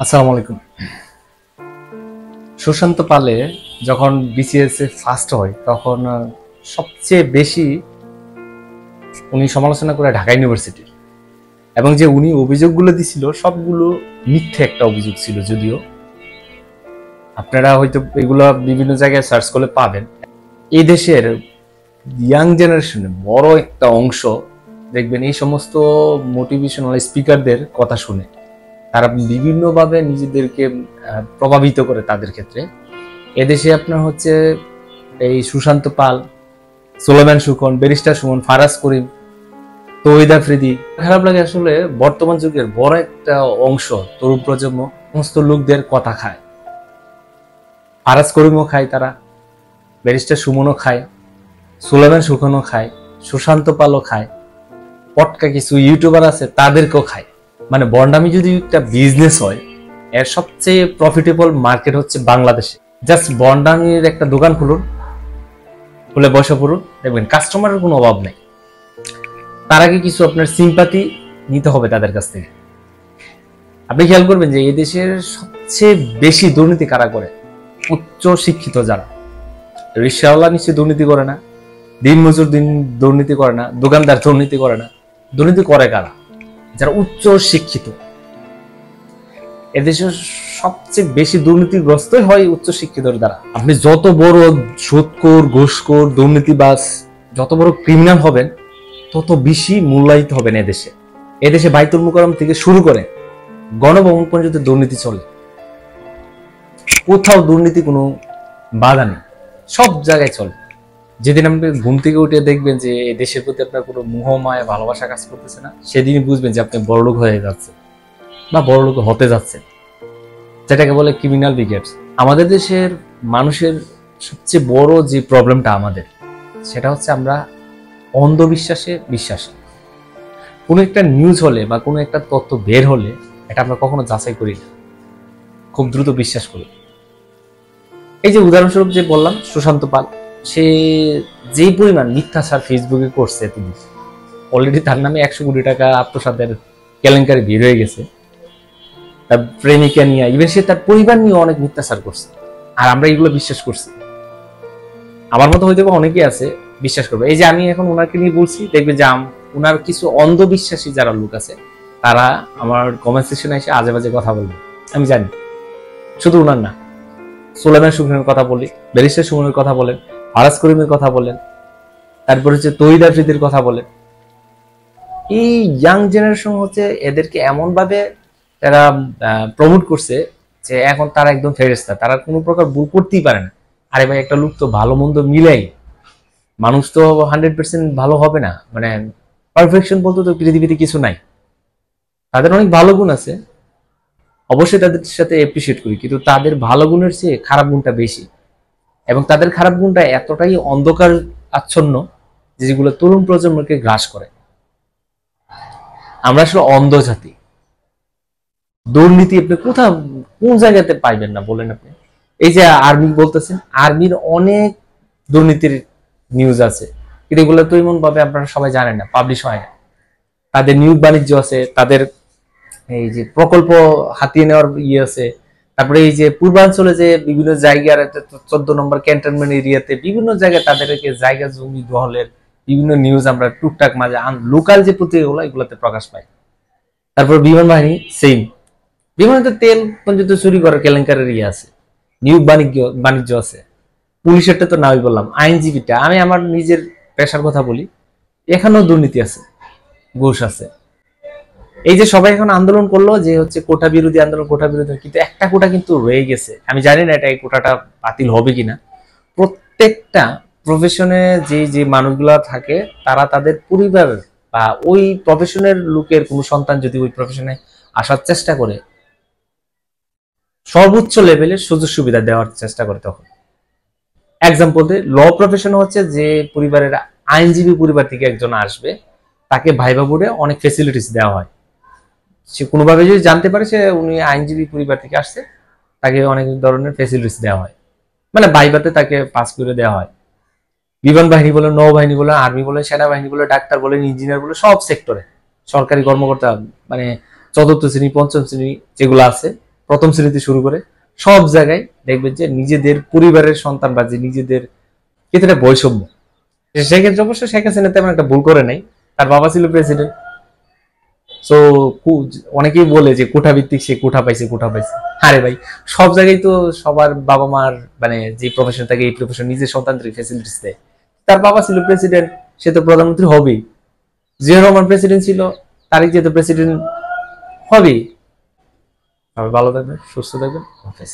আসসালামু আলাইকুম। সুশান্ত পালে যখন বিসিএস এ ফার্স্ট হয় তখন সবচেয়ে বেশি উনি সমালোচনা করে ঢাকা ইউনিভার্সিটির, এবং যে উনি অভিযোগগুলো দিছিল সবগুলো মিথ্যে একটা অভিযোগ ছিল। যদিও আপনারা হয়তো এগুলো বিভিন্ন জায়গায় সার্চ করলে পাবেন। এই দেশের ইয়াং জেনারেশনের বড় একটা অংশ দেখবেন এই সমস্ত মোটিভেশনাল স্পিকারদের কথা শুনে তারা বিভিন্নভাবে নিজেদেরকে প্রভাবিত করে। তাদের ক্ষেত্রে এদেশে আপনার হচ্ছে এই সুশান্ত পাল, সুলেমান সুখন, ব্যারিস্টার সুমন, ফারাজ করিম, তৌহিদ আফ্রিদি, খারাপ লাগে আসলে বর্তমান যুগের বড় একটা অংশ তরুণ প্রজন্ম সমস্ত লোকদের কথা খায়। ফারাজ করিমও খায়, তারা ব্যারিস্টার সুমনও খায়, সুলেমান সুখনও খায়, সুশান্ত পালও খায়, পটকা কিছু ইউটিউবার আছে তাদেরকেও খায়। মানে বন্ডামি যদি একটা বিজনেস হয়, এর সবচেয়ে প্রফিটেবল মার্কেট হচ্ছে বাংলাদেশে। জাস্ট বন্ডামির একটা দোকান খুলুন, খুলে বসে পড়ুন, দেখবেন কাস্টমারের কোনো অভাব নেই। তার আগে কিছু আপনার সিম্পাথি নিতে হবে তাদের কাছ থেকে। আপনি খেয়াল করবেন যে এই দেশের সবচেয়ে বেশি দুর্নীতি কারা করে? উচ্চ শিক্ষিত যারা। রিক্সাওয়ালা নিশ্চয়ই দুর্নীতি করে না, দিন মজুর দুর্নীতি করে না, দোকানদার দুর্নীতি করে না। দুর্নীতি করে কারা? যারা উচ্চ শিক্ষিত। এদেশের সবচেয়ে বেশি দুর্নীতিগ্রস্তই হয় উচ্চ শিক্ষিতর দ্বারা। আপনি যত বড় সুদখোর, ঘুষখোর, দুর্নীতিবাজ, যত বড় ক্রিমিনাল হবেন তত বেশি মূল্যায়িত হবেন এদেশে। এদেশে বাইতুল মুকাররম থেকে শুরু করে গণভবন পর্যন্ত দুর্নীতি চলে। কোথাও দুর্নীতি কোনো বাধা নেই, সব জায়গায় চলে। যেদিন আপনি ঘুম থেকে উঠে দেখবেন যে দেশের প্রতি আপনার কোনো মোহ মায়া ভালোবাসা কাজ করতেছে না, সেদিনই বুঝবেন যে আপনি বড়লোক হয়ে যাচ্ছে বা বড়লোক হতে যাচ্ছে, যেটাকে বলে ক্রিমিনাল ব্রিগেডস। আমাদের দেশের মানুষের সবচেয়ে বড় যে প্রবলেমটা আমাদের, সেটা হচ্ছে আমরা অন্ধবিশ্বাসে বিশ্বাসী। কোনো একটা নিউজ হলে বা কোনো একটা তথ্য বের হলে এটা আমরা কখনো যাচাই করি না, খুব দ্রুত বিশ্বাস করি। এই যে উদাহরণস্বরূপ যে বললাম সুশান্ত পাল, সে যেই পরিমাণ মিথ্যাচার ফেসবুকে করছে, তিনি অলরেডি তার নামে 100 কোটি টাকা আত্মসাতের কেলেঙ্কারি বের হয়ে গেছে। তার প্রেমিকা নিয়ে, ইভেন সে তার পরিবার নিয়ে অনেক মিথ্যাচার করছে, আর আমরা এগুলো বিশ্বাস করছি। আমার মতো হয়তো অনেকেই আছে বিশ্বাস করবে। এই যে আমি এখন ওনাকে নিয়ে বলছি, দেখবে যে ওনার কিছু অন্ধবিশ্বাসী যারা লোক আছে তারা আমার কমেন্ট সেকশনে এসে আজে বাজে কথা বলবে। আমি জানি, শুধু ওনার না, সুলেমান সুখনের কথা বলি, ব্যারিস্টার সুমনের কথা বলেন, ফারাজ করিমের কথা বলেন, তারপর হচ্ছে তৌহিদ আফ্রিদির কথা বলেন। এই ইয়াং জেনারেশন হচ্ছে এদেরকে এমন ভাবে তারা প্রমোট করছে যে এখন তারা একদম ফেরেশতা, তারা কোনো প্রকার ভুল করতেই পারে না। আরে ভাই, একটা লোক তো ভালো মন্দ মিলাই, মানুষ তো 100% ভালো হবে না। মানে পারফেকশন বলতে তো পৃথিবীতে কিছু নাই। তাদের অনেক ভালো গুণ আছে, অবশ্যই তাদের সাথে অ্যাপ্রিসিয়েট করি, কিন্তু তাদের ভালো গুণের চেয়ে খারাপ গুণটা বেশি। এবং তাদের খারাপ গুণটা এতটাই অন্ধকার আচ্ছন্ন যেগুলো তরুণ প্রজন্মকে গ্রাস করে। আমরা আসলে অন্ধ জাতি। দুর্নীতি আপনি কোথাও কোন জায়গাতে পাইবেন না বলেন আপনি? এই যে আর্মি বলতেছেন, আর্মির অনেক দুর্নীতির নিউজ আছে, কিন্তু এগুলো তো এমন ভাবে আপনারা সবাই জানেন না, পাবলিশ হয় না। তাদের নিয়োগ বাণিজ্য আছে, তাদের এই যে প্রকল্প হাতিয়ে নেওয়ার ইয়ে আছে। তারপরে এই যে পূর্বাঞ্চলে যে বিভিন্ন জায়গার 14 নম্বর ক্যান্টনমেন্ট এরিয়াতে বিভিন্ন জায়গায় তাদেরকে জায়গা জমি দখলের বিভিন্ন নিউজ আমরা টুকটাক মাঝে লোকাল যে পত্রিকাগুলো এগুলোতে প্রকাশ পাই। তারপর বিমান বাহিনী সেম, বিমানে তেল পর্যন্ত চুরি করার কেলেঙ্কারের ইয়ে আছে, নিয়োগ বাণিজ্য আছে। পুলিশেরটা তো নাই বললাম, আইনজীবীটা, আমি আমার নিজের পেশার কথা বলি, এখানেও দুর্নীতি আছে, ঘুষ আছে। এই যে সবাই এখন আন্দোলন করলো যে হচ্ছে কোটা বিরোধী আন্দোলন, কোটা বিরোধী, কিন্তু একটা কোটা কিন্তু রয়ে গেছে। আমি জানি না এটা এই কোটাটা বাতিল হবে কিনা। প্রত্যেকটা প্রফেশনে যে যে মানুষগুলা থাকে তারা তাদের পরিবার বা ওই প্রফেশনের লোকের কোনো সন্তান যদি ওই প্রফেশনে আসার চেষ্টা করে, সর্বোচ্চ লেভেলের সুযোগ সুবিধা দেওয়ার চেষ্টা করে। তখন এক্সাম্পল দিয়ে ল প্রফেশন হচ্ছে যে পরিবারের আইনজীবী পরিবার থেকে একজন আসবে, তাকে ভাইবা বোর্ডে অনেক ফেসিলিটিস দেওয়া হয়। সে কোনোভাবে যদি জানতে পারে সে উনি আইনজীবী পরিবার থেকে আসছে, তাকে অনেক ধরনের ফেসিলিটিস দেওয়া হয়, মানে ভাইবাতে তাকে পাস করে দেওয়া হয়। বিমান বাহিনী বলে, নৌবাহিনী বলে, আর্মি বলে, সেনাবাহিনী বলে, ডাক্তার বলে, ইঞ্জিনিয়ার বলে, সব সেক্টরে সরকারি কর্মকর্তা, মানে চতুর্থ শ্রেণী, পঞ্চম শ্রেণী যেগুলো আছে প্রথম শ্রেণীতে শুরু করে সব জায়গায় দেখবেন যে নিজেদের পরিবারের সন্তান বা যে নিজেদের ক্ষেত্রে বৈষম্য। সেক্ষেত্রে অবশ্য শেখ হাসিনা তেমন একটা ভুল করে নাই, তার বাবা ছিল প্রেসিডেন্ট। তো অনেকেই বলে যে কোঠা ভিত্তিক সে কোঠা পাইছে কোঠা পাইছে। আরে ভাই, সব জায়গায় তো সবার বাবা মার মানে যে প্রফেশন থাকে এই প্রফেশন নিজের সন্তানদের ফেসিলিটিস দেয়। তার বাবা ছিল প্রেসিডেন্ট, সে তো প্রধানমন্ত্রী হবেই। জিয়া রহমান প্রেসিডেন্ট ছিল, তারিক যেহেতু প্রেসিডেন্ট হবেই। সবাই ভালো থাকবেন, সুস্থ থাকবেন, হাফেজ।